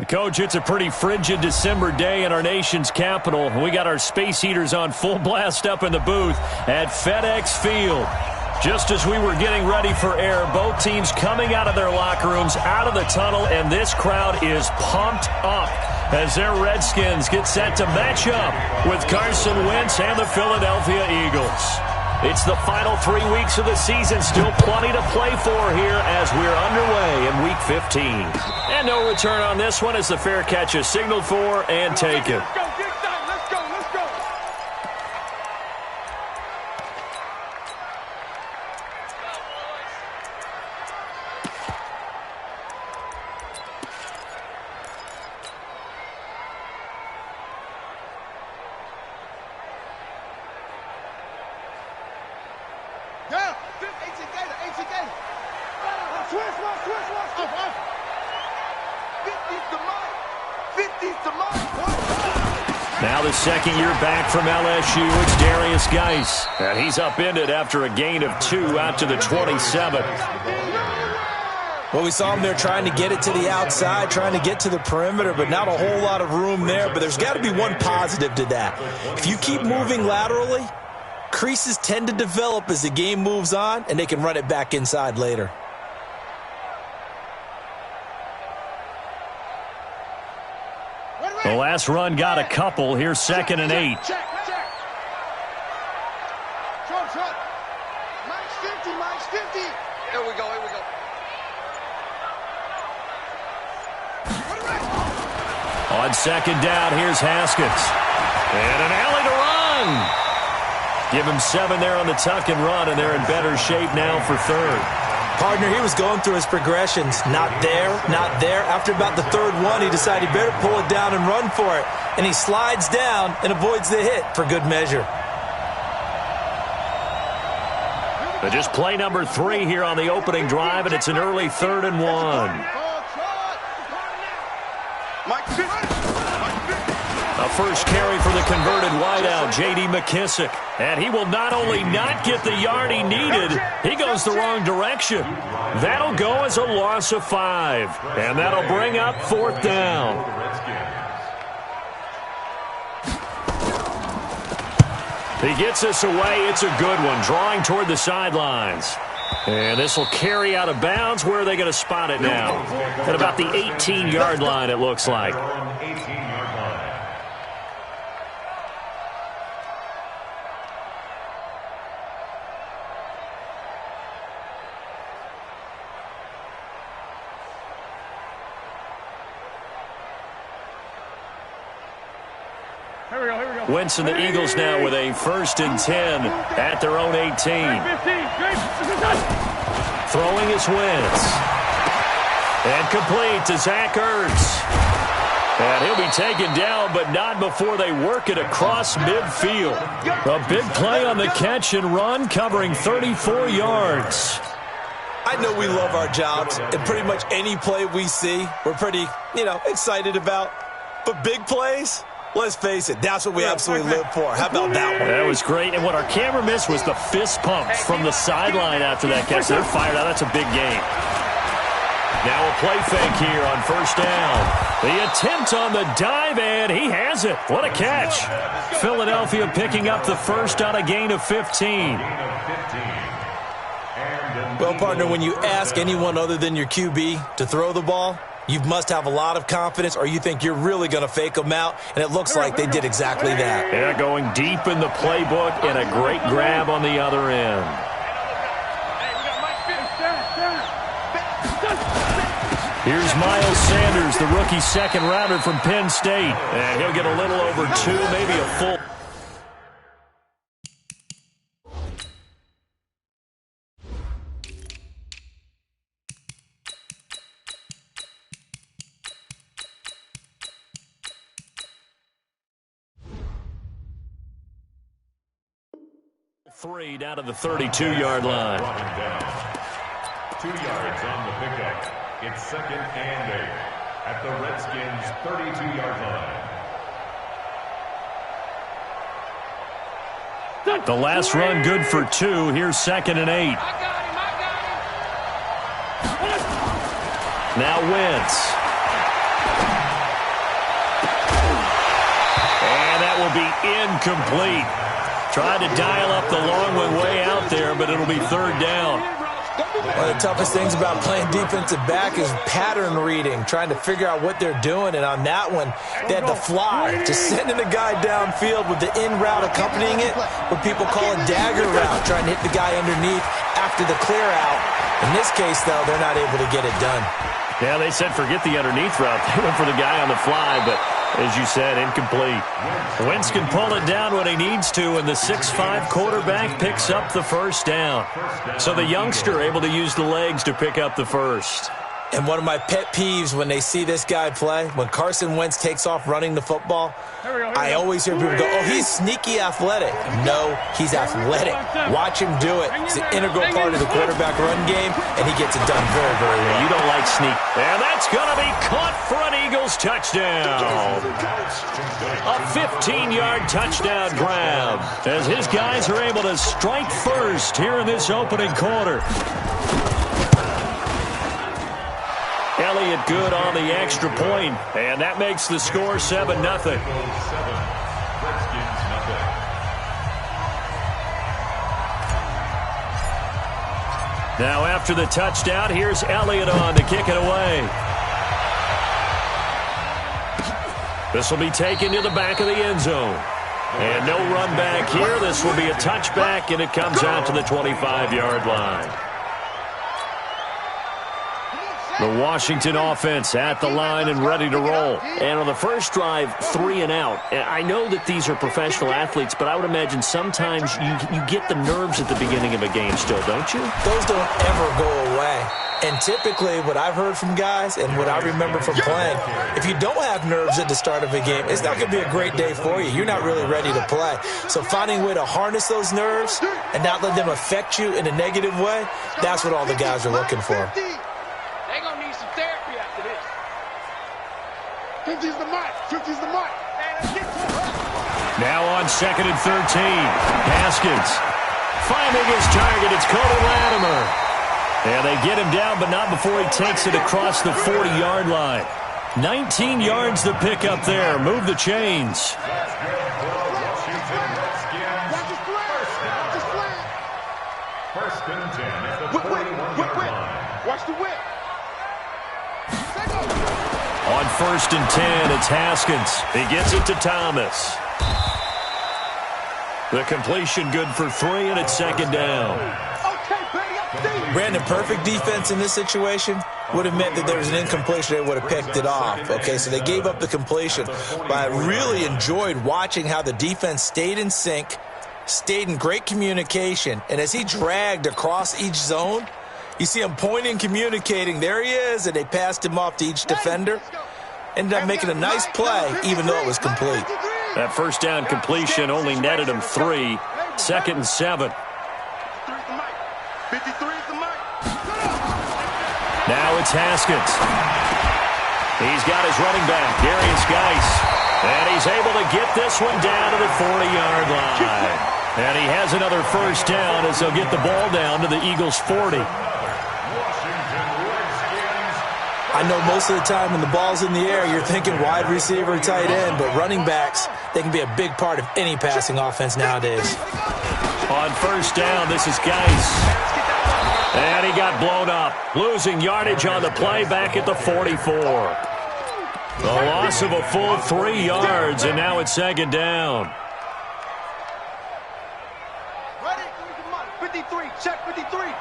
Coach, it's a pretty frigid December day in our nation's capital. We got our space heaters on full blast up in the booth at FedEx Field. Just as we were getting ready for air, both teams coming out of their locker rooms, out of the tunnel, and this crowd is pumped up as their Redskins get set to match up with Carson Wentz and the Philadelphia Eagles. It's the final 3 weeks of the season. Still plenty to play for here as we're underway in Week 15. And no return on this one as the fair catch is signaled for and taken. Now the second year back from LSU, it's Darius Geis. And he's upended after a gain of 2 out to the 27. Well, we saw him there trying to get it to the outside, trying to get to the perimeter, but not a whole lot of room there. But there's got to be one positive to that. If you keep moving laterally, creases tend to develop as the game moves on, and they can run it back inside later. The last run got a couple. Here's 2nd and 8. Check. Short. Mike's 50. Here we go. On 2nd down, here's Haskins. And an alley to run. Give him 7 there on the tuck and run, and they're in better shape now for 3rd. Partner, he was going through his progressions. Not there. After about the 3rd one, he decided he better pull it down and run for it. And he slides down and avoids the hit for good measure. But just play number 3 here on the opening drive, and it's an early 3rd and 1. A first carry for the converted wideout, J.D. McKissick. And he will not only not get the yard he needed, he goes the wrong direction. That'll go as a loss of 5. And that'll bring up 4th down. He gets this away. It's a good one, drawing toward the sidelines. And this will carry out of bounds. Where are they going to spot it now? At about the 18-yard line, it looks like. Wentz and the Eagles now with a 1st and 10 at their own 18. Throwing is Wentz. And complete to Zach Ertz. And he'll be taken down, but not before they work it across midfield. A big play on the catch and run, covering 34 yards. I know we love our jobs, and pretty much any play we see, we're pretty, excited about. But big plays? Let's face it, that's what we absolutely live for. How about that one? That was great. And what our camera missed was the fist pumps from the sideline after that catch. They're fired out. That's a big game. Now a play fake here on 1st down. The attempt on the dive, and he has it. What a catch. Philadelphia picking up the 1st on a gain of 15. Well, partner, when you ask anyone other than your QB to throw the ball, you must have a lot of confidence, or you think you're really going to fake them out, and it looks like they did exactly that. Yeah, going deep in the playbook, and a great grab on the other end. Here's Miles Sanders, the rookie 2nd rounder from Penn State, and he'll get a little over 2, maybe a full. Three down to the 32-yard line. 2 yards on the pickup. It's 2nd and 8 at the Redskins' 32-yard line. The last run good for 2. Here's 2nd and 8. Now Wentz. incomplete. Tried to dial up the long one way out there, but it'll be third down. One of the toughest things about playing defensive back is pattern reading, trying to figure out what they're doing. And on that one, they had to fly, just sending the guy downfield with the in route accompanying it, what people call a dagger route, trying to hit the guy underneath after the clear out. In this case, though, they're not able to get it done. Yeah, they said forget the underneath route. They went for the guy on the fly, but as you said, incomplete. Wentz can pull it down when he needs to, and the 6'5" quarterback picks up the first down. So the youngster able to use the legs to pick up the first. And one of my pet peeves when they see this guy play, when Carson Wentz takes off running the football, I always hear people go, oh, he's sneaky athletic. No, he's athletic. Watch him do it. He's an integral part of the quarterback run game, and he gets it done very, very well. You don't like sneak. And that's going to be caught for an Eagles touchdown. A 15-yard touchdown grab as his guys are able to strike first here in this opening quarter. Elliott good on the extra point, and that makes the score 7-0. Now after the touchdown, here's Elliott on to kick it away. This will be taken to the back of the end zone. And no run back here. This will be a touchback, and it comes out to the 25-yard line. The Washington offense at the line and ready to roll. And on the first drive, 3 and out. I know that these are professional athletes, but I would imagine sometimes you get the nerves at the beginning of a game still, don't you? Those don't ever go away. And typically what I've heard from guys and what I remember from playing, if you don't have nerves at the start of a game, it's not going to be a great day for you. You're not really ready to play. So finding a way to harness those nerves and not let them affect you in a negative way, that's what all the guys are looking for. They're going to need some therapy after this. 50's the mic. 50's the mic. Now on 2nd and 13. Haskins finding his target. It's Cody Latimer. And they get him down, but not before he takes it across the 40-yard line. 19 yards to pick up there. Move the chains. First and 10 at the 41-yard line. Watch the whip. On 1st and 10, it's Haskins. He gets it to Thomas. The completion good for 3, and it's 2nd down. Brandon, perfect defense in this situation would have meant that there was an incompletion. They would have picked it off. Okay, so they gave up the completion. But I really enjoyed watching how the defense stayed in sync, stayed in great communication, and as he dragged across each zone, you see him pointing, communicating. There he is, and they passed him off to each defender. Ended up making a nice play, even though it was complete. That first down completion only netted him 3. 2nd and 7. Now it's Haskins. He's got his running back, Darius Geis. And he's able to get this one down to the 40-yard line. And he has another first down as they'll get the ball down to the Eagles' 40. I know most of the time when the ball's in the air, you're thinking wide receiver, tight end, but running backs, they can be a big part of any passing offense nowadays. On first down, this is Geis. And he got blown up, losing yardage on the play back at the 44. The loss of a full 3 yards, and now it's 2nd down. Ready? 53. Check 53.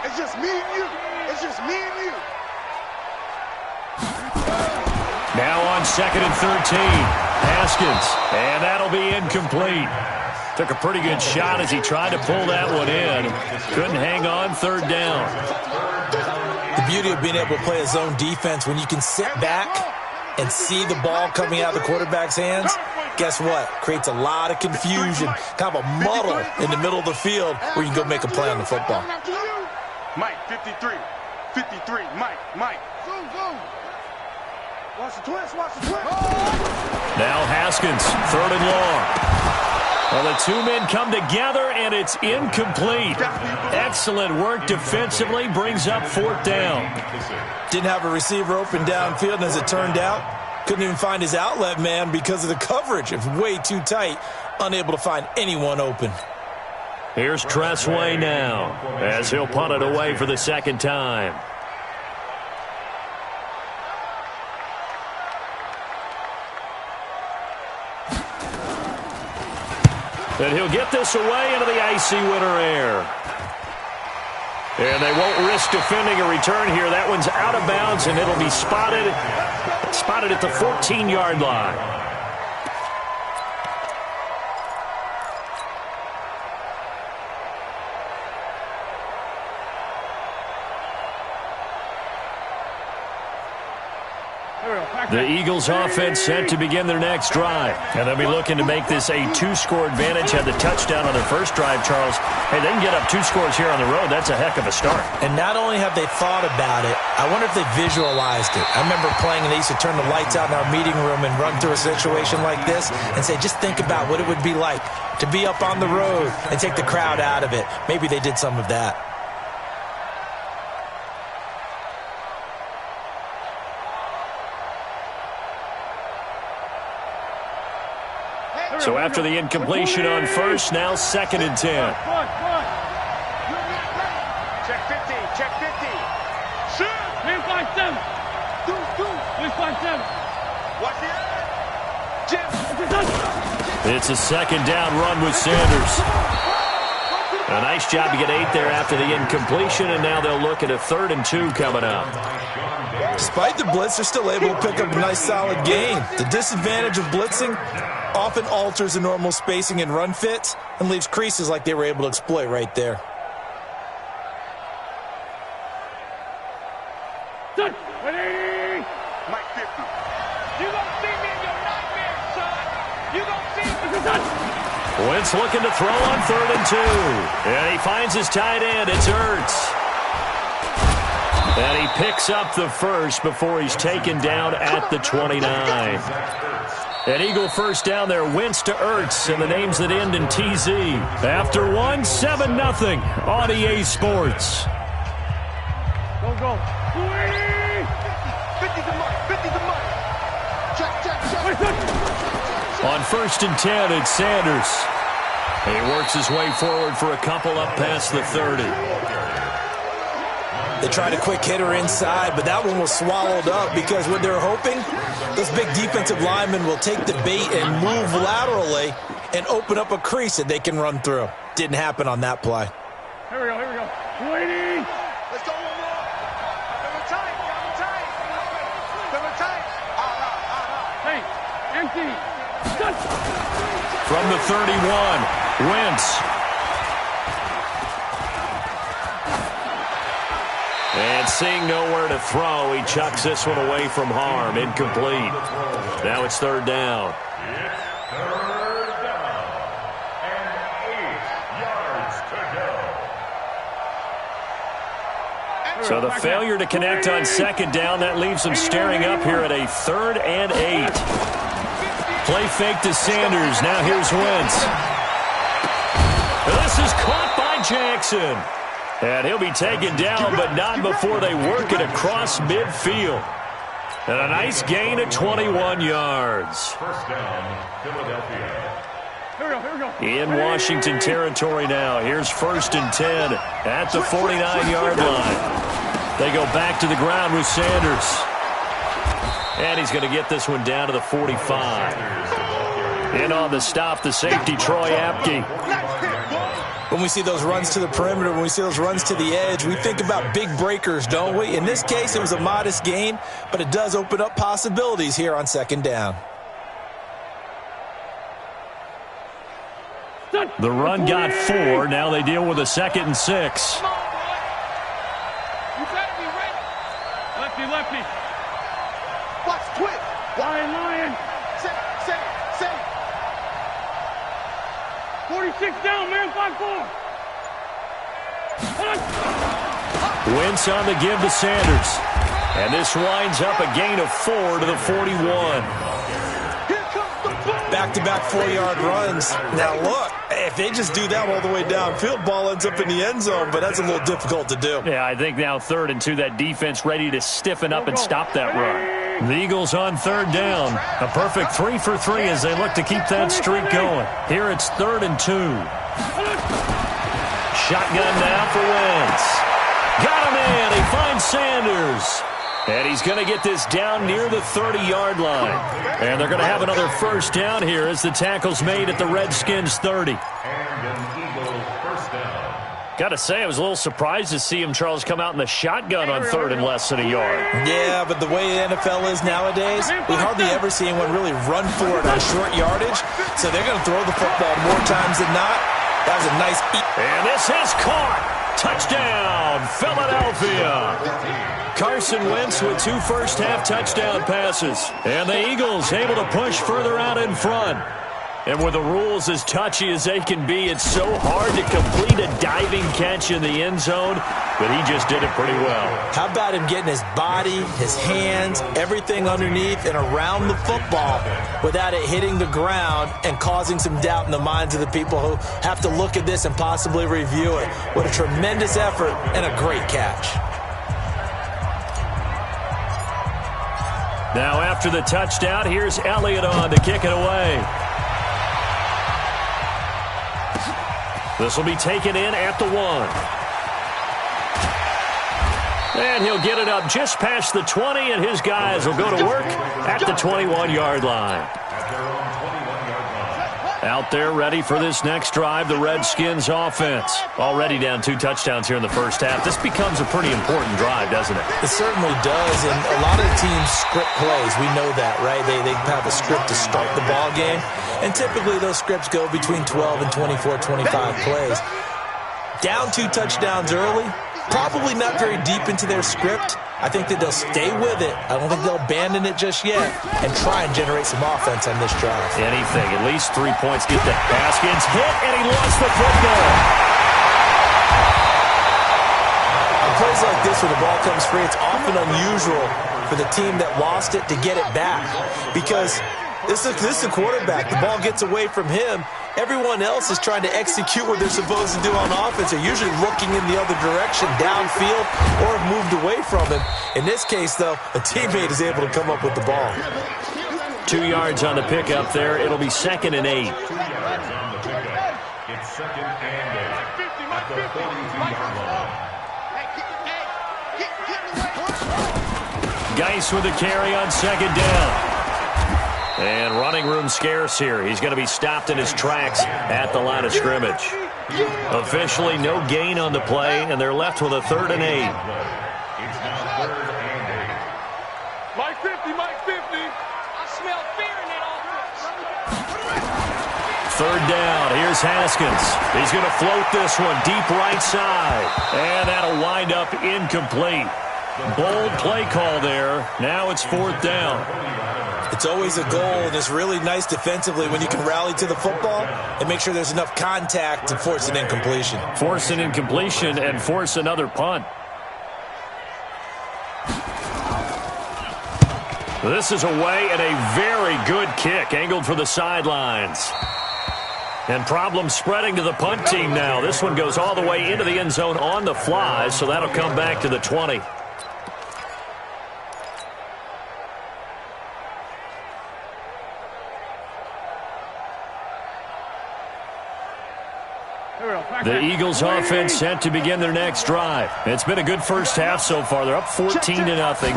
It's just me and you. It's just me and you. Now on 2nd and 13, Haskins, and that'll be incomplete. Took a pretty good shot as he tried to pull that one in. Couldn't hang on, 3rd down. The beauty of being able to play a zone defense, when you can sit back and see the ball coming out of the quarterback's hands, guess what? Creates a lot of confusion, kind of a muddle in the middle of the field where you can go make a play on the football. Mike, 53. 53. Mike. Zoom. Watch the twist. Now Haskins, 3rd and long. Well, the two men come together, and it's incomplete. Excellent work defensively, brings up 4th down. Didn't have a receiver open downfield, and as it turned out, Couldn't even find his outlet man because of the coverage. It's way too tight. Unable to find anyone open. Here's Tressway now as he'll punt it away for the second time. And he'll get this away into the icy winter air. And they won't risk defending a return here. That one's out of bounds, and it'll be spotted at the 14-yard line. The Eagles offense set to begin their next drive. And they'll be looking to make this a two-score advantage. Had the touchdown on their first drive, Charles. Hey, they can get up 2 scores here on the road. That's a heck of a start. And not only have they thought about it, I wonder if they visualized it. I remember playing, and they used to turn the lights out in our meeting room and run through a situation like this and say, just think about what it would be like to be up on the road and take the crowd out of it. Maybe they did some of that. So after the incompletion on first, now 2nd and 10. Check 50, check 50. Shoot! 357. 357. Watch the It's a 2nd down run with Sanders. A nice job to get 8 there after the incompletion, and now they'll look at a 3rd and 2 coming up. Despite the blitz, they're still able to pick up a nice solid gain. The disadvantage of blitzing often alters the normal spacing and run fits and leaves creases like they were able to exploit right there. Mike 50. You gonna see me in your nightmare, son. You gonna see me. Wentz looking to throw on 3rd and 2. And he finds his tight end. It's Ertz. And he picks up the first before he's taken down at the 29. An Eagle first down there. Wentz to Ertz, and the names that end in TZ. After 1, 7-0 on EA Sports. Go. 50 to Mike. 50 to Mike. Check. On 1st and 10, it's Sanders. He works his way forward for a couple up past the 30. They tried a quick hitter inside, but that one was swallowed up because what they're hoping, those big defensive linemen will take the bait and move laterally and open up a crease that they can run through. Didn't happen on that play. Here we go. Waiting. Let's go. Double tight. Hey, empty. From the 31, Wentz. And seeing nowhere to throw, he chucks this one away from harm. Incomplete. Now it's 3rd down. It's 3rd down and 8 yards to go. So the failure to connect on 2nd down, that leaves them staring up here at a 3rd and 8. Play fake to Sanders. Now here's Wentz. This is caught by Jackson. And he'll be taken down, but not before they work it across midfield. And a nice gain of 21 yards. First down, Philadelphia. Here we go. In Washington territory now. Here's 1st and 10 at the 49-yard line. They go back to the ground with Sanders. And he's going to get this one down to the 45. In on the stop, the safety, Troy Apke. When we see those runs to the perimeter, when we see those runs to the edge, we think about big breakers, don't we? In this case, it was a modest gain, but it does open up possibilities here on 2nd down. The run got 4. Now they deal with a 2nd and 6. Come on, boy. You better be ready. Lefty. Watch twist. Lion. Say. 46 down, man. 5-4. Wentz on the give to Sanders. And this winds up a gain of 4 to the 41. Back-to-back 4-yard runs. Now look, if they just do that all the way downfield, ball ends up in the end zone, but that's a little difficult to do. Yeah, I think now 3rd and 2, that defense ready to stiffen up and stop that run. The Eagles on third down. A perfect 3 for 3 as they look to keep that streak going. Here it's 3rd and 2. Shotgun now for Wentz. Got him in. He finds Sanders. And he's going to get this down near the 30-yard line. And they're going to have another first down here as the tackle's made at the Redskins 30. And an Eagles first down. Got to say, I was a little surprised to see him, Charles, come out in the shotgun on 3rd and less than a yard. Yeah, but the way the NFL is nowadays, we hardly ever see anyone really run for it on short yardage. So they're going to throw the football more times than not. That was a nice and this is caught. Touchdown, Philadelphia. Carson Wentz with 2 first-half touchdown passes. And the Eagles able to push further out in front. And with the rules as touchy as they can be, it's so hard to complete a diving catch in the end zone, but he just did it pretty well. How about him getting his body, his hands, everything underneath and around the football without it hitting the ground and causing some doubt in the minds of the people who have to look at this and possibly review it. What a tremendous effort and a great catch. Now after the touchdown, here's Elliott on to kick it away. This will be taken in at the 1. And he'll get it up just past the 20, and his guys will go to work at the 21-yard line. Out there ready for this next drive, the Redskins offense. Already down 2 touchdowns here in the first half. This becomes a pretty important drive, doesn't it? It certainly does, and a lot of the teams script plays. We know that, right? They have a script to start the ball game, and typically those scripts go between 12 and 24, 25 plays. Down 2 touchdowns early, probably not very deep into their script. I think that they'll stay with it. I don't think they'll abandon it just yet and try and generate some offense on this drive. Anything. At least 3 points. Get the Haskins hit, and he lost the football. On plays like this where the ball comes free, it's often unusual for the team that lost it to get it back because this is a quarterback. The ball gets away from him. Everyone else is trying to execute what they're supposed to do on offense. They're usually looking in the other direction, downfield, or have moved away from him. In this case, though, a teammate is able to come up with the ball. 2 yards on the pickup there. It'll be 2nd and 8. 2 yards on the pickup. It's 2nd and 8 at the 42-yard line. Geis with a carry on 2nd down. And running room scarce here. He's going to be stopped in his tracks at the line of scrimmage. Officially no gain on the play, and they're left with a 3rd and 8. It's now 3rd and 8. Mike 50, Mike 50. I smell fear in that offense. 3rd down. Here's Haskins. He's going to float this one deep right side. And that'll wind up incomplete. Bold play call there. Now it's 4th down. It's always a goal, and it's really nice defensively when you can rally to the football and make sure there's enough contact to force an incompletion. Force an incompletion and force another punt. This is away and a very good kick, angled for the sidelines. And problems spreading to the punt team now. This one goes all the way into the end zone on the fly, so that'll come back to the 20. The Eagles offense set to begin their next drive. It's been a good first half so far. They're up 14-0.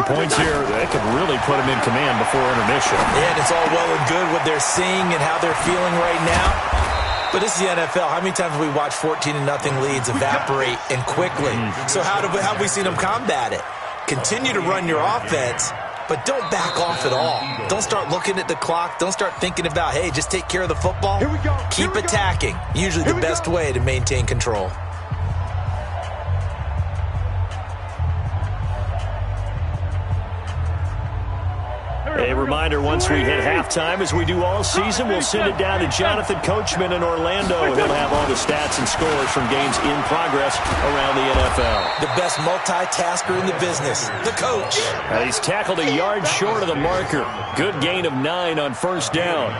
Points here, they could really put them in command before intermission. And it's all well and good what they're seeing and how they're feeling right now. But this is the NFL. How many times have we watched 14-0 leads evaporate and quickly? So how have we seen them combat it? Continue to run your offense, but don't back off at all. Don't start looking at the clock. Don't start thinking about, hey, just take care of the football. Keep attacking. Usually the best way to maintain control. A reminder, once we hit halftime, as we do all season, we'll send it down to Jonathan Coachman in Orlando. He'll have all the stats and scores from games in progress around the NFL. The best multitasker in the business, the coach. And he's tackled a yard short of the marker. Good gain of 9 on 1st down.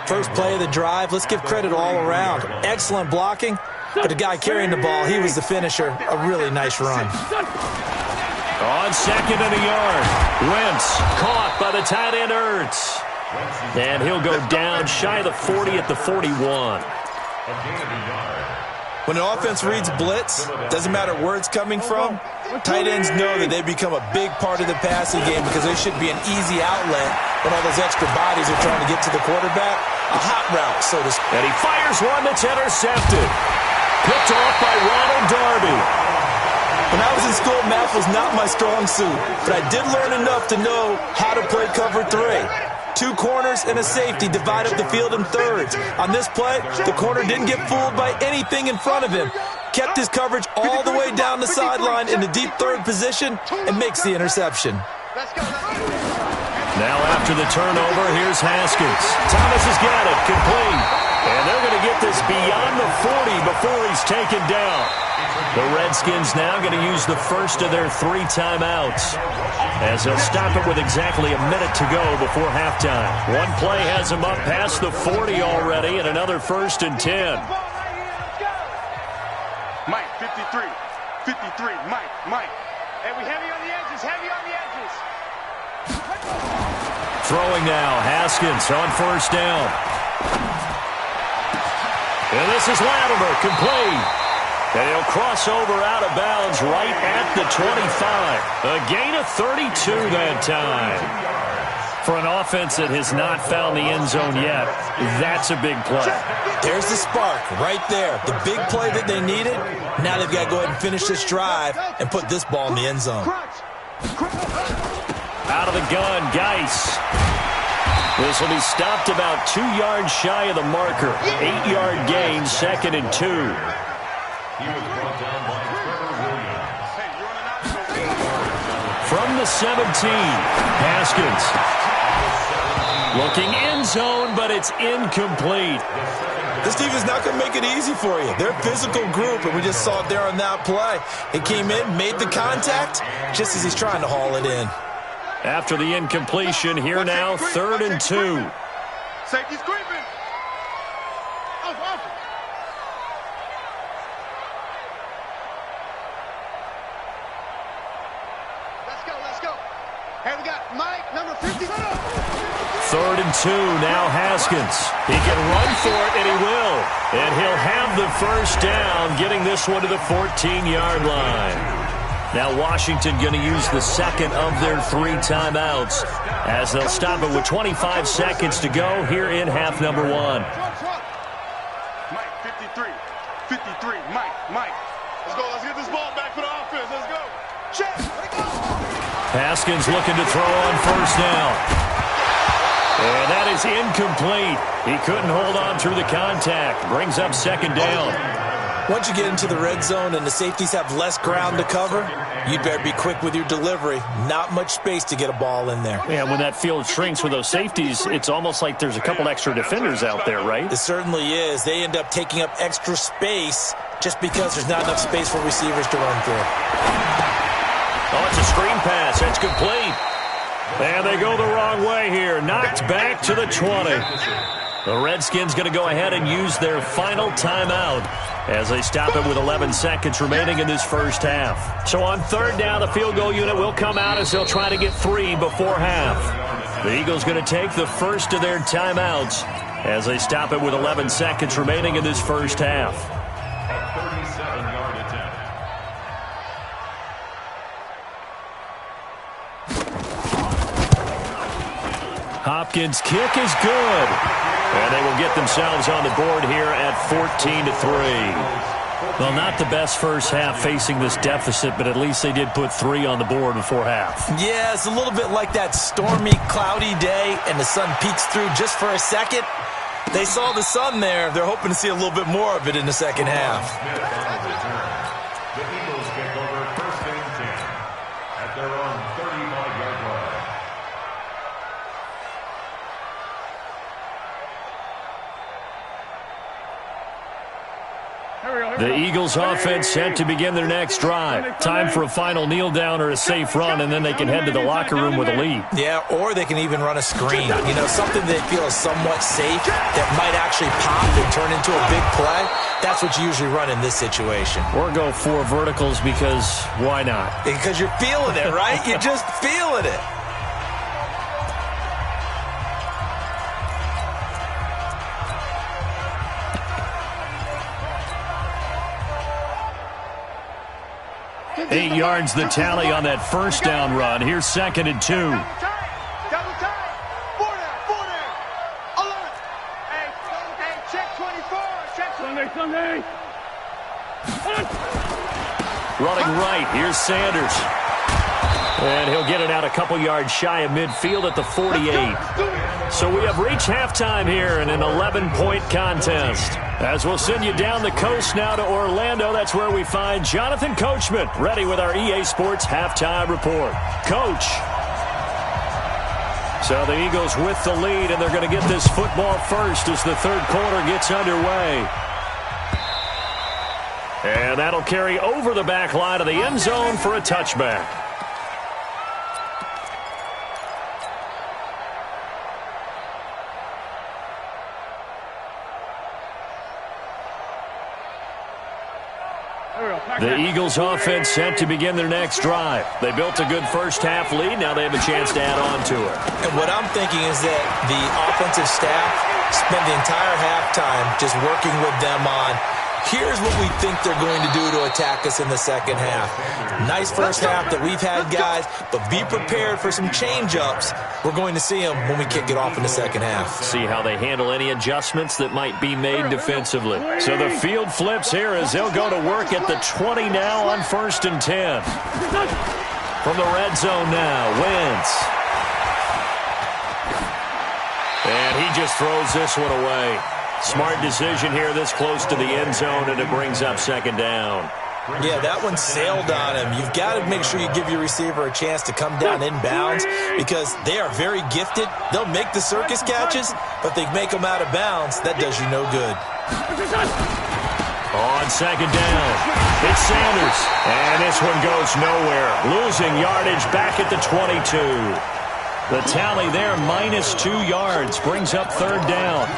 First play of the drive, let's give credit all around. Excellent blocking, but the guy carrying the ball, he was the finisher. A really nice run. On second and a yard. Wentz caught by the tight end Ertz. And he'll go down shy of the 40 at the 41. When an offense reads blitz, doesn't matter where it's coming from, tight ends know that they become a big part of the passing game because they should be an easy outlet when all those extra bodies are trying to get to the quarterback. A hot route, so to speak. And he fires one that's intercepted. Picked off by Ronald Darby. When I was in school, math was not my strong suit, but I did learn enough to know how to play cover 3. 2 corners and a safety divide up the field in thirds. On this play, the corner didn't get fooled by anything in front of him. Kept his coverage all the way down the sideline in the deep third position and makes the interception. Now after the turnover, here's Haskins. Thomas has got it, complete. And they're going to get this beyond the 40 before he's taken down. The Redskins now going to use the first of their 3 timeouts as they'll stop it with exactly a minute to go before halftime. One play has them up past the 40 already and another 1st and 10. Mike, 53. 53. Mike. Hey, we heavy on the edges. Heavy on the edges. Throwing now. Haskins on 1st down. And this is Latimer, complete. And he'll cross over out of bounds right at the 25. A gain of 32 that time. For an offense that has not found the end zone yet, that's a big play. There's the spark right there. The big play that they needed. Now they've got to go ahead and finish this drive and put this ball in the end zone. Out of the gun, Geis. This will be stopped about 2 yards shy of the marker. 8-yard gain, 2nd and 2. He was brought down by Trevor Williams. From the 17, Haskins. Looking end zone, but it's incomplete. This team is not going to make it easy for you. They're a physical group, and we just saw it there on that play. It came in, made the contact, just as he's trying to haul it in. After the incompletion, here now, 3rd and 2. Safety's creeping. Off. Let's go. Hey, we got Mike, number 50. 3rd and 2, now Haskins. He can run for it, and he will. And he'll have the 1st down, getting this one to the 14-yard line. Now Washington going to use the 2nd of their 3 timeouts as they'll stop it with 25 seconds to go here in half number 1. Mike, 53. Mike. Let's go. Let's get this ball back for the offense. Let's go. Check. Haskins looking to throw on 1st down. And that is incomplete. He couldn't hold on through the contact. Brings up 2nd down. Once you get into the red zone and the safeties have less ground to cover, you'd better be quick with your delivery. Not much space to get a ball in there. Yeah, when that field shrinks with those safeties, it's almost like there's a couple extra defenders out there, right? It certainly is. They end up taking up extra space just because there's not enough space for receivers to run through. Oh, it's a screen pass. That's complete. And they go the wrong way here. Knocked back to the 20. The Redskins going to go ahead and use their final timeout as they stop it with 11 seconds remaining in this first half. So on 3rd down, the field goal unit will come out as they'll try to get 3 before half. The Eagles going to take the first of their timeouts as they stop it with 11 seconds remaining in this first half. A 37-yard attempt. Hopkins' kick is good. And they will get themselves on the board here at 14-3. Well, not the best first half facing this deficit, but at least they did put 3 on the board before half. Yeah, it's a little bit like that stormy, cloudy day, and the sun peeks through just for a second. They saw the sun there. They're hoping to see a little bit more of it in the second half. The Eagles kick over 1st and 10 at their own 35-yard line. The Eagles offense set to begin their next drive. Time for a final kneel down or a safe run, and then they can head to the locker room with a lead. Yeah, or they can even run a screen. You know, something they feel is somewhat safe that might actually pop and turn into a big play. That's what you usually run in this situation. Or go 4 verticals because why not? Because you're feeling it, right? You're just feeling it. Eight yards the tally on that first down run. Here's 2nd and 2. Double time. 4 there. Alert. Hey, check 24. Check Sunday. Running right. Here's Sanders. And he'll get it out a couple yards shy of midfield at the 48. So we have reached halftime here in an 11-point contest. As we'll send you down the coast now to Orlando, that's where we find Jonathan Coachman, ready with our EA Sports halftime report. Coach. So the Eagles with the lead, and they're going to get this football first as the third quarter gets underway. And that'll carry over the back line of the end zone for a touchback. The Eagles offense set to begin their next drive. They built a good first-half lead. Now they have a chance to add on to it. And what I'm thinking is that the offensive staff spent the entire halftime just working with them on, here's what we think they're going to do to attack us in the second half. Nice first half that we've had, guys, but be prepared for some change-ups. We're going to see them when we kick it off in the second half. See how they handle any adjustments that might be made defensively. So the field flips here as they'll go to work at the 20 now on 1st and 10. From the red zone now, Wentz. And he just throws this one away. Smart decision here this close to the end zone, and it brings up 2nd down. Yeah, that one sailed on him. You've got to make sure you give your receiver a chance to come down inbounds because they are very gifted. They'll make the circus catches, but they make them out of bounds. That does you no good. On 2nd down, it's Sanders. And this one goes nowhere. Losing yardage back at the 22. The tally there, -2 yards, brings up 3rd down.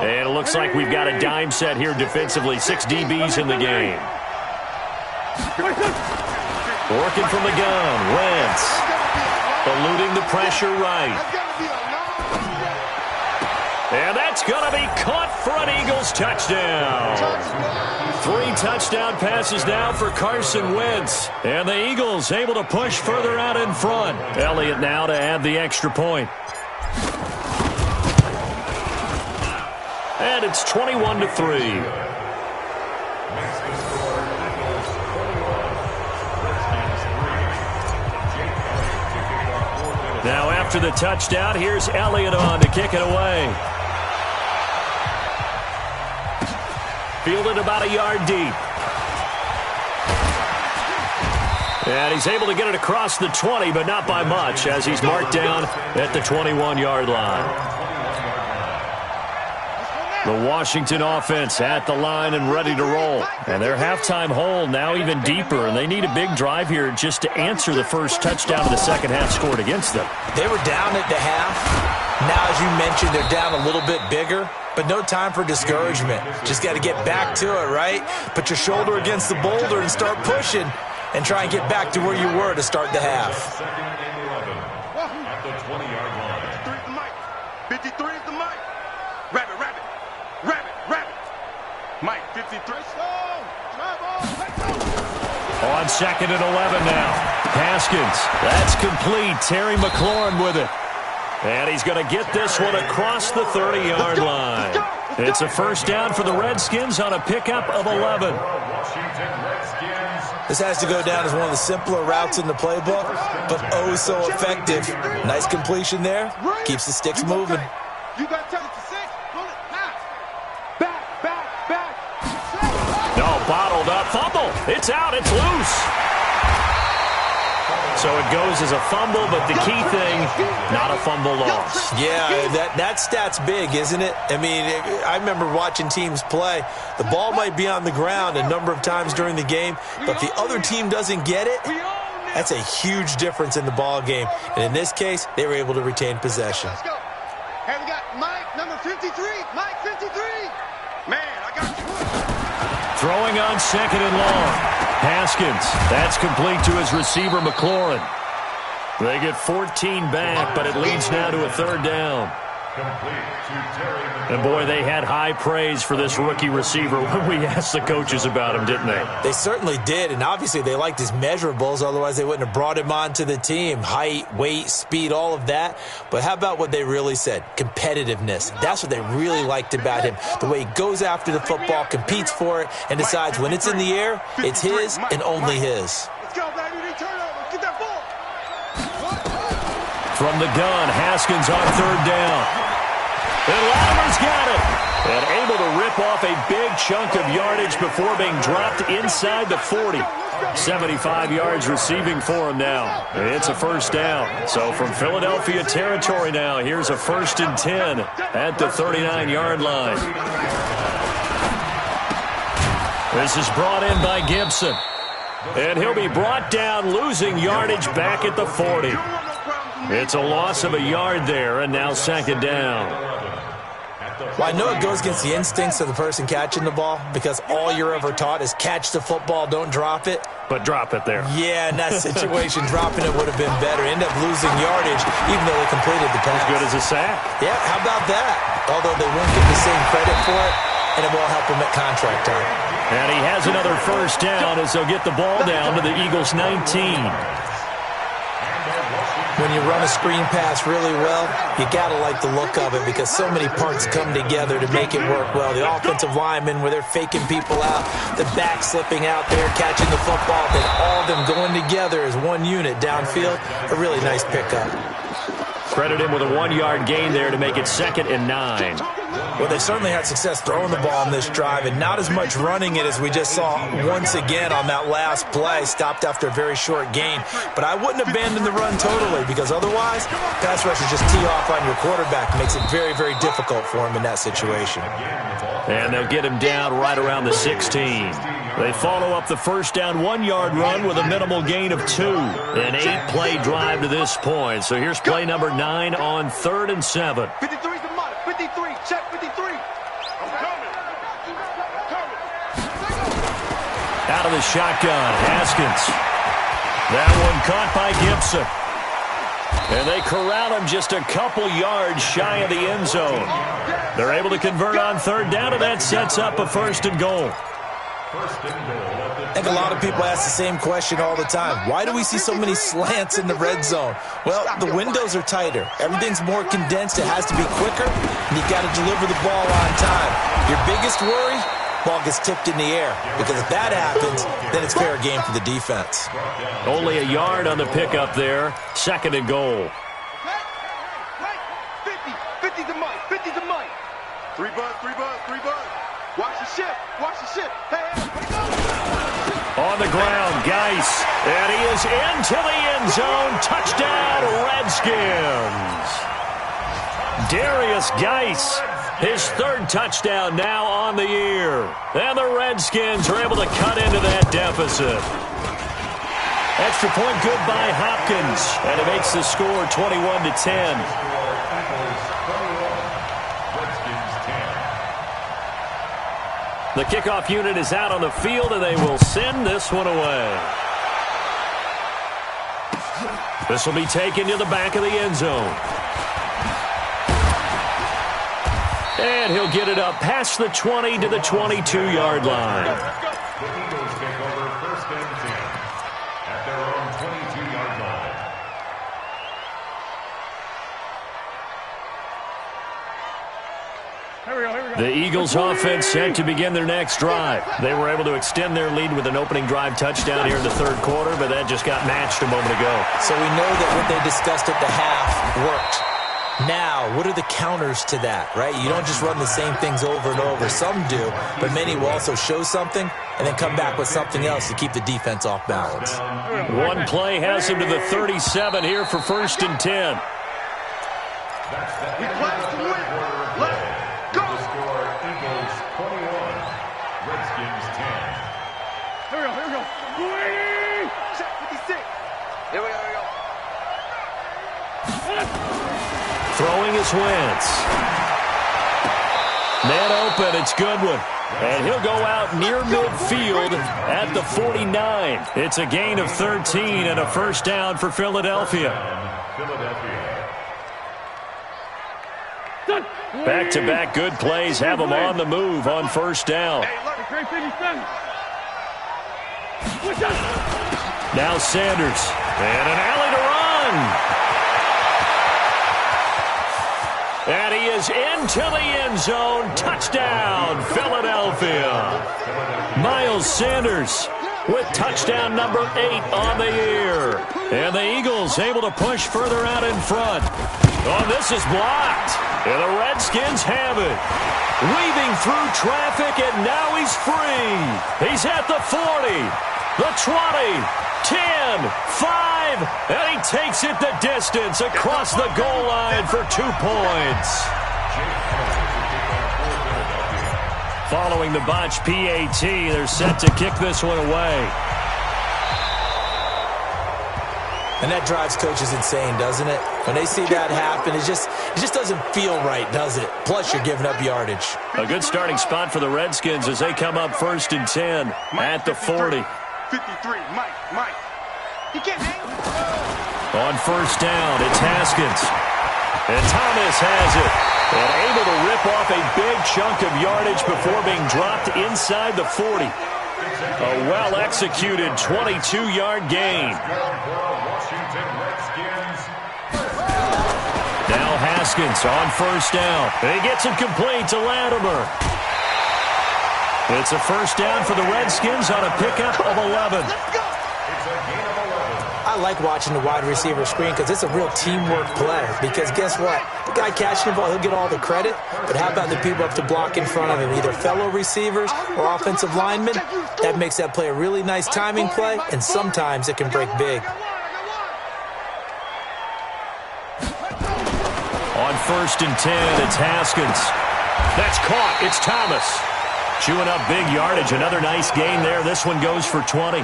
And it looks like we've got a dime set here defensively. 6 DBs in the game. Working from the gun, Wentz. Eluding the pressure right. And that's going to be caught for an Eagles touchdown. 3 touchdown passes now for Carson Wentz. And the Eagles able to push further out in front. Elliott now to add the extra point. And it's 21-3. Now after the touchdown, here's Elliott on to kick it away. Fielded about a yard deep. And he's able to get it across the 20, but not by much, as he's marked down at the 21-yard line. The Washington offense at the line and ready to roll. And their halftime hole now even deeper, and they need a big drive here just to answer the first touchdown of the second half scored against them. They were down at the half. Now, as you mentioned, they're down a little bit bigger, but no time for discouragement. Just got to get back to it, right? Put your shoulder against the boulder and start pushing and try and get back to where you were to start the half. 2nd and 11 at the 20-yard line. 53 is the mic. Rabbit. Mike, 53. On 2nd and 11 now. Haskins. That's complete. Terry McLaurin with it. And he's going to get this one across the 30-yard line. It's a first down for the Redskins on a pickup of 11. This has to go down as one of the simpler routes in the playbook, but oh so effective. Nice completion there. Keeps the sticks moving. You got to tell it to 6. Pull it now. Back. No, bottled up. Fumble. It's out. It's loose. So it goes as a fumble, but the key thing, not a fumble loss. Yeah, that stat's big, isn't it? I mean, I remember watching teams play. The ball might be on the ground a number of times during the game, but if the other team doesn't get it, that's a huge difference in the ball game. And in this case, they were able to retain possession. Let's go. Hey, we got Mike, number 53. Mike, 53. Man, I got you. Throwing on second and long. Haskins, that's complete to his receiver, McLaurin. They get 14 back, but it leads now to a third down. And, boy, they had high praise for this rookie receiver when we asked the coaches about him, didn't they? They certainly did, and obviously they liked his measurables. Otherwise, they wouldn't have brought him onto the team. Height, weight, speed, all of that. But how about what they really said? Competitiveness. That's what they really liked about him. The way he goes after the football, competes for it, and decides when it's in the air, it's his and only his. Let's go, baby. Turnover. Get that ball. From the gun, Haskins on third down. And Latimer's got it. And able to rip off a big chunk of yardage before being dropped inside the 40. 75 yards receiving for him now. It's a first down. So from Philadelphia territory now, here's a 1st and 10 at the 39-yard line. This is brought in by Gibson. And he'll be brought down, losing yardage back at the 40. It's a loss of a yard there, and now 2nd down. Well, I know it goes against the instincts of the person catching the ball because all you're ever taught is catch the football, don't drop it. But drop it there. Yeah, in that situation, dropping it would have been better. End up losing yardage, even though they completed the pass. As good as a sack. Yeah, how about that? Although they won't get the same credit for it, and it won't help them at contract time. And he has another first down as they'll get the ball down to the Eagles' 19. When you run a screen pass really well, you got to like the look of it because so many parts come together to make it work well. The offensive linemen, where they're faking people out, the back slipping out there, catching the football, then all of them going together as one unit downfield. A really nice pickup. Credit him with a 1-yard gain there to make it 2nd and 9. Well, they certainly had success throwing the ball on this drive, and not as much running it as we just saw once again on that last play. Stopped after a very short gain. But I wouldn't abandon the run totally because otherwise, pass rushers just tee off on your quarterback. Makes it very, very difficult for him in that situation. And they'll get him down right around the 16. They follow up the first down 1-yard run with a minimal gain of 2. An 8-play drive to this point. So here's play number 9 on 3rd and 7. 53's the mark. 53. Check 53. I'm coming. Out of the shotgun, Haskins. That one caught by Gibson. And they corral him just a couple yards shy of the end zone. They're able to convert on 3rd down, and that sets up a 1st and goal. I think a lot of people ask the same question all the time. Why do we see so many slants in the red zone? Well, the windows are tighter. Everything's more condensed. It has to be quicker, and you've got to deliver the ball on time. Your biggest worry? Ball gets tipped in the air. Because if that happens, then it's fair game for the defense. Only a yard on the pickup there. 2nd and goal. 50's the mic. 50's the mic. 3 buzz. Watch the ship. Hey, on the ground, Geis. And he is into the end zone. Touchdown, Redskins. Darius Geis, his 3rd touchdown now on the year. And the Redskins are able to cut into that deficit. Extra point good by Hopkins. And it makes the score 21-10. The kickoff unit is out on the field, and they will send this one away. This will be taken to the back of the end zone. And he'll get it up past the 20 to the 22-yard line. The Eagles take over 1st and 10 at their own 22-yard line. The Eagles offense set to begin their next drive. They were able to extend their lead with an opening drive touchdown here in the 3rd quarter, but that just got matched a moment ago. So we know that what they discussed at the half worked. Now, what are the counters to that, right? You don't just run the same things over and over. Some do, but many will also show something and then come back with something else to keep the defense off balance. One play has him to the 37 here for 1st and 10. We play to win. Let's go. The score, Eagles 21, Redskins 10. Here we go, here we go. Check 56. Here we go, here we go. Throwing his Wentz. Man open, it's Goodwin. And he'll go out near midfield at the 49. It's a gain of 13 and a 1st down for Philadelphia. Back-to-back good plays have them on the move on 1st down. Now Sanders. And an alley to run. And he is into the end zone. Touchdown, Philadelphia. Miles Sanders with touchdown number 8 on the year. And the Eagles able to push further out in front. Oh, this is blocked. And the Redskins have it. Weaving through traffic, and now he's free. He's at the 40, the 20, 10, 5, and he takes it the distance across the goal line for 2 points. Following the botch PAT, they're set to kick this one away. And that drives coaches insane, doesn't it? When they see that happen, it just doesn't feel right, does it? Plus, you're giving up yardage. A good starting spot for the Redskins as they come up 1st and 10 at the 40. 53, Mike. He can't hang. On 1st down, it's Haskins. And Thomas has it. And able to rip off a big chunk of yardage before being dropped inside the 40. A well-executed 22-yard gain. Now Haskins on 1st down. And he gets it complete to Latimer. It's a 1st down for the Redskins on a pickup of 11. I like watching the wide receiver screen because it's a real teamwork play. Because guess what? The guy catching the ball, he'll get all the credit. But how about the people up to block in front of him, either fellow receivers or offensive linemen? That makes that play a really nice timing play, and sometimes it can break big. On 1st and 10, it's Haskins. That's caught. It's Thomas. Chewing up big yardage. Another nice gain there. This one goes for 20.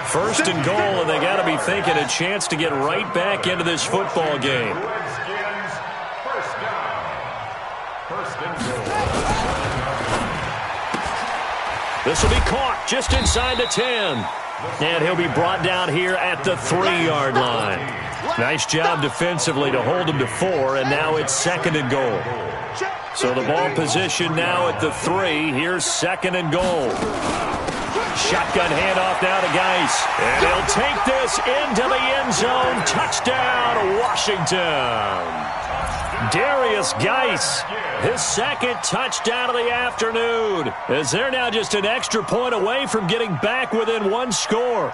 1st and goal, and they got to be thinking a chance to get right back into this football game. This will be caught just inside the 10. And he'll be brought down here at the 3-yard line. Nice job defensively to hold him to 4, and now it's 2nd and goal. So the ball position now at the 3. Here's 2nd and goal. Shotgun handoff now to Geis. And he'll take this into the end zone. Touchdown, Washington. Darius Geis, his 2nd touchdown of the afternoon, as they're now just an extra point away from getting back within 1 score.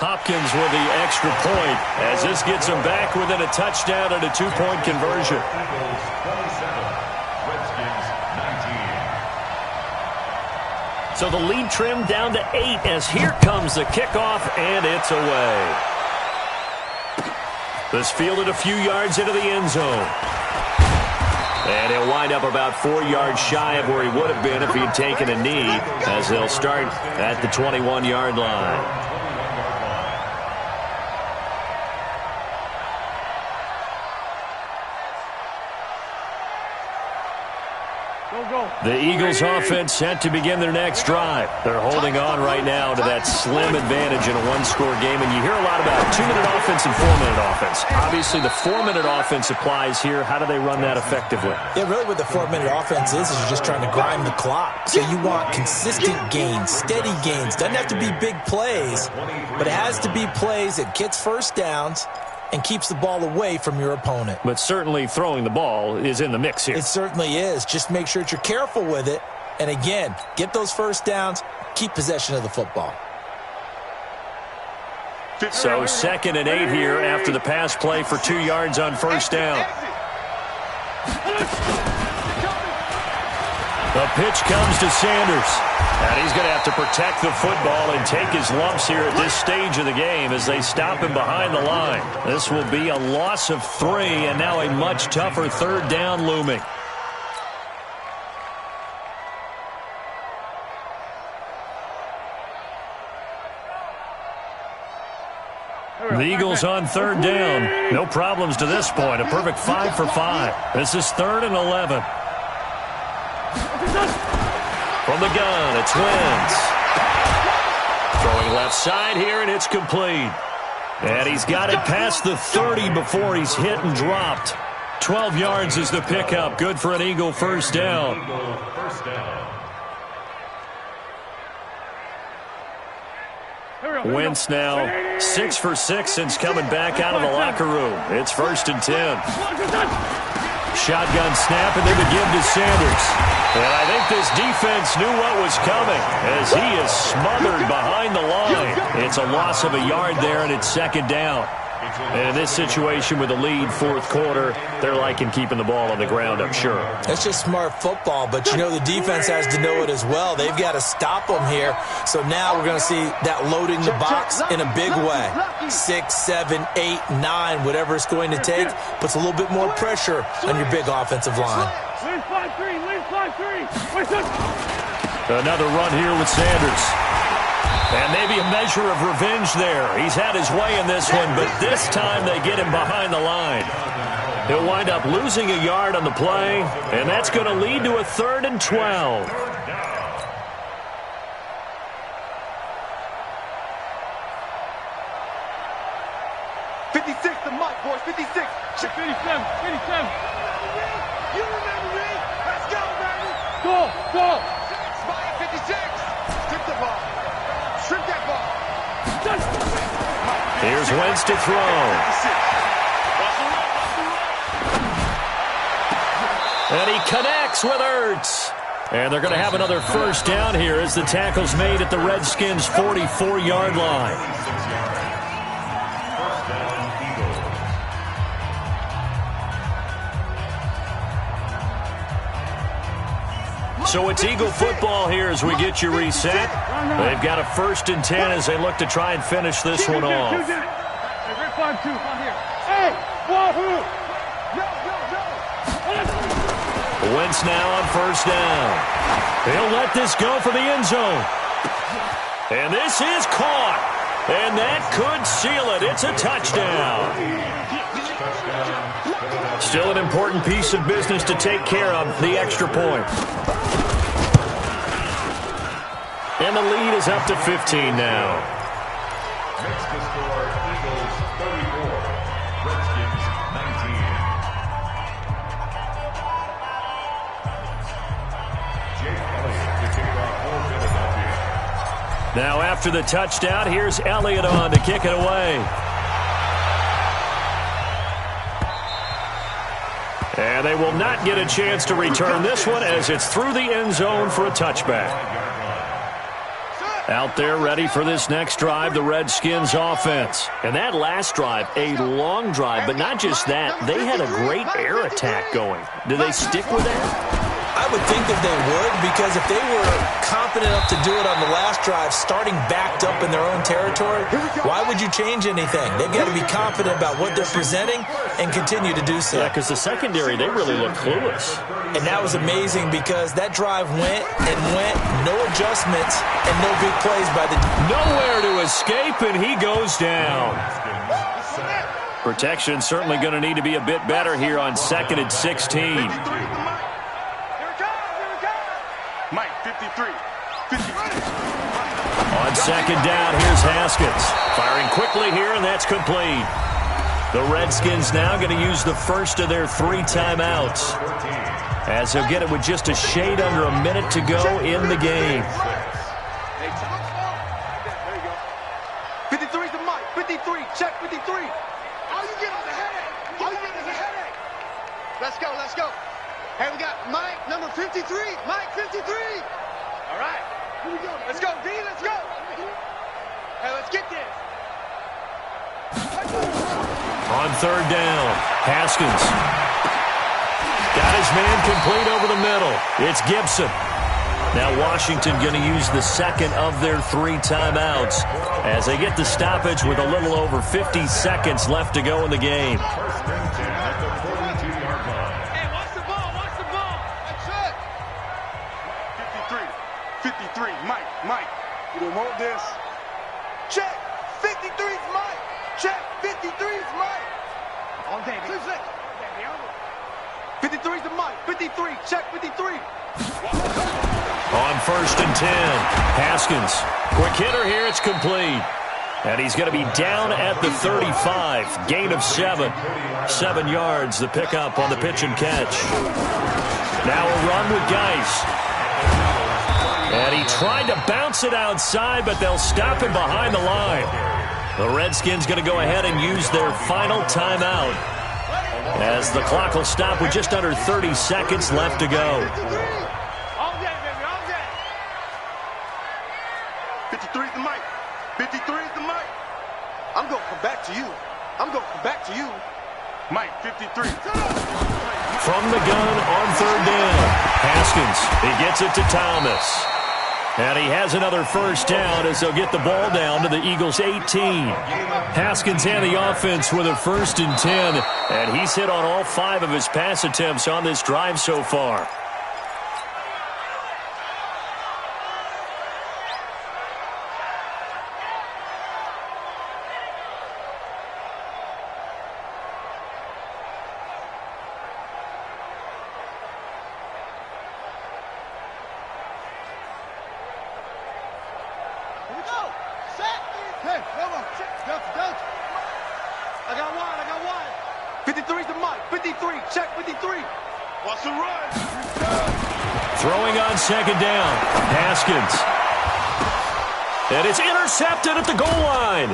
Hopkins with the extra point as this gets him back within a touchdown and a 2-point conversion. So the lead trimmed down to 8 as here comes the kickoff, and it's away. This fielded a few yards into the end zone. And he'll wind up about 4 yards shy of where he would have been if he'd taken a knee, as they'll start at the 21-yard line. The Eagles offense set to begin their next drive. They're holding on right now to that slim advantage in a 1-score game, and you hear a lot about 2-minute offense and 4-minute offense. Obviously, the 4-minute offense applies here. How do they run that effectively? Yeah, really what the 4-minute offense is you're just trying to grind the clock. So you want consistent gains, steady gains. Doesn't have to be big plays, but it has to be plays that gets 1st downs and keeps the ball away from your opponent. But certainly throwing the ball is in the mix here. It certainly is. Just make sure that you're careful with it. And again, get those 1st downs, keep possession of the football. So 2nd and 8 here after the pass play for 2 yards on first down. The pitch comes to Sanders. And he's going to have to protect the football and take his lumps here at this stage of the game as they stop him behind the line. This will be a loss of 3, and now a much tougher 3rd down looming. The Eagles on 3rd down. No problems to this point. A perfect 5 for 5. This is 3rd and 11. From the gun, it's Wentz. Throwing left side here, and it's complete. And he's got it past the 30 before he's hit and dropped. 12 yards is the pickup. Good for an Eagle first down. Wentz now 6 for 6 since coming back out of the locker room. It's 1st and 10. Shotgun snap, and they begin to Sanders. And I think this defense knew what was coming as he is smothered behind the line. It's a loss of a yard there, and it's 2nd down. And in this situation with a lead 4th quarter, they're liking keeping the ball on the ground, I'm sure. It's just smart football, but you know the defense has to know it as well. They've got to stop them here. So now we're going to see that loading the box in a big way. 6, 7, 8, 9, whatever it's going to take, puts a little bit more pressure on your big offensive line. Another run here with Sanders. And maybe a measure of revenge there. He's had his way in this one, but this time they get him behind the line. He'll wind up losing a yard on the play, and that's going to lead to a 3rd and 12. The mic, boys. 56. Check 57. 57. You remember me? Let's go, baby. Go. Spy 56. Strip the ball. Strip that ball. Here's Wentz to throw. And he connects with Ertz. And they're going to have another first down here as the tackle's made at the Redskins' 44-yard line. So it's Eagle football here as we get you reset. They've got a 1st and 10 as they look to try and finish this one off. Wentz now on first down. He'll let this go for the end zone. And this is caught. And that could seal it. It's a touchdown. Still an important piece of business to take care of, the extra point. And the lead is up to 15 now. Next to score, Eagles 34, Redskins 19. Jake Elliott to kick off for Philadelphia. Now after the touchdown, here's Elliott on to kick it away. And they will not get a chance to return this one as it's through the end zone for a touchback. Out there ready for this next drive, the Redskins offense. And that last drive, a long drive, but not just that. They had a great air attack going. Do they stick with that? I would think that they would, because if they were confident enough to do it on the last drive, starting backed up in their own territory, why would you change anything? They've got to be confident about what they're presenting and continue to do so. Yeah, because the secondary, they really look clueless. And that was amazing because that drive went and went, no adjustments and no big plays by the... Nowhere to escape, and he goes down. Protection certainly going to need to be a bit better here on 2nd and 16. Mike, 53. 53. On 2nd down, here's Haskins. Firing quickly here, and that's complete. The Redskins now going to use the first of their 3 timeouts, as they'll get it with just a shade under a minute to go in the game. 53's the mic. 53. Check 53. All you get is a headache. All you get is a headache. Let's go. Let's go. Hey, we got Mike, number 53. Mike, 53. All right. Here we go. Let's go, D. Let's go. Hey, let's get this. On third down, Haskins. Got his man complete over the middle. It's Gibson. Now Washington going to use the second of their 3 timeouts as they get the stoppage with a little over 50 seconds left to go in the game. First and 10 at the 42-yard line. Hey, watch the ball, watch the ball. That's it. 53, Mike. You don't want this. Check. 53's Mike. Check. 53's Mike. On day, 53's the Mike. 53. Check 53. On first and 10, Haskins. Quick hitter here, it's complete. And he's going to be down at the 35. Gain of 7. 7 yards, the pickup on the pitch and catch. Now a run with Geis. And he tried to bounce it outside, but they'll stop him behind the line. The Redskins going to go ahead and use their final timeout as the clock will stop with just under 30 seconds left to go. All day, baby, all day. 53's the Mike. 53's the Mike. I'm going to come back to you. Mike, 53. From the gun on third down, Haskins. He gets it to Thomas. And he has another first down as they'll get the ball down to the Eagles' 18. Haskins and the offense with a first and 10. And he's hit on all 5 of his pass attempts on this drive so far. Hey, come on. Don't. I got one. 53's the Mike. 53. Check 53. Watch the run. Throwing on second down, Haskins. And it's intercepted at the goal line.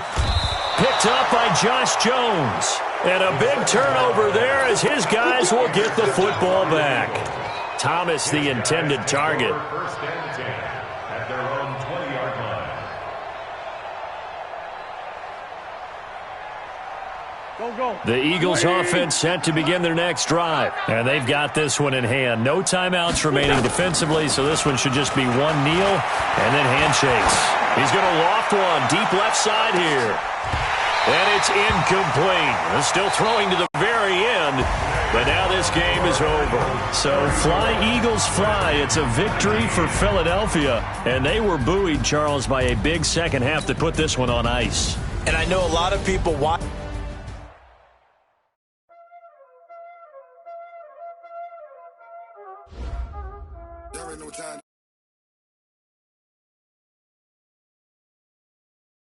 Picked up by Josh Jones. And a big turnover there as his guys will get the football back. Thomas, the intended target. First and 10 at their own 20-yard line. Go. The Eagles offense set to begin their next drive. And they've got this one in hand. No timeouts remaining defensively, so this one should just be one kneel and then handshakes. He's going to loft one deep left side here. And it's incomplete. They're still throwing to the very end, but now this game is over. So fly, Eagles, fly. It's a victory for Philadelphia. And they were buoyed, Charles, by a big second half that put this one on ice. And I know a lot of people watch. There ain't no time.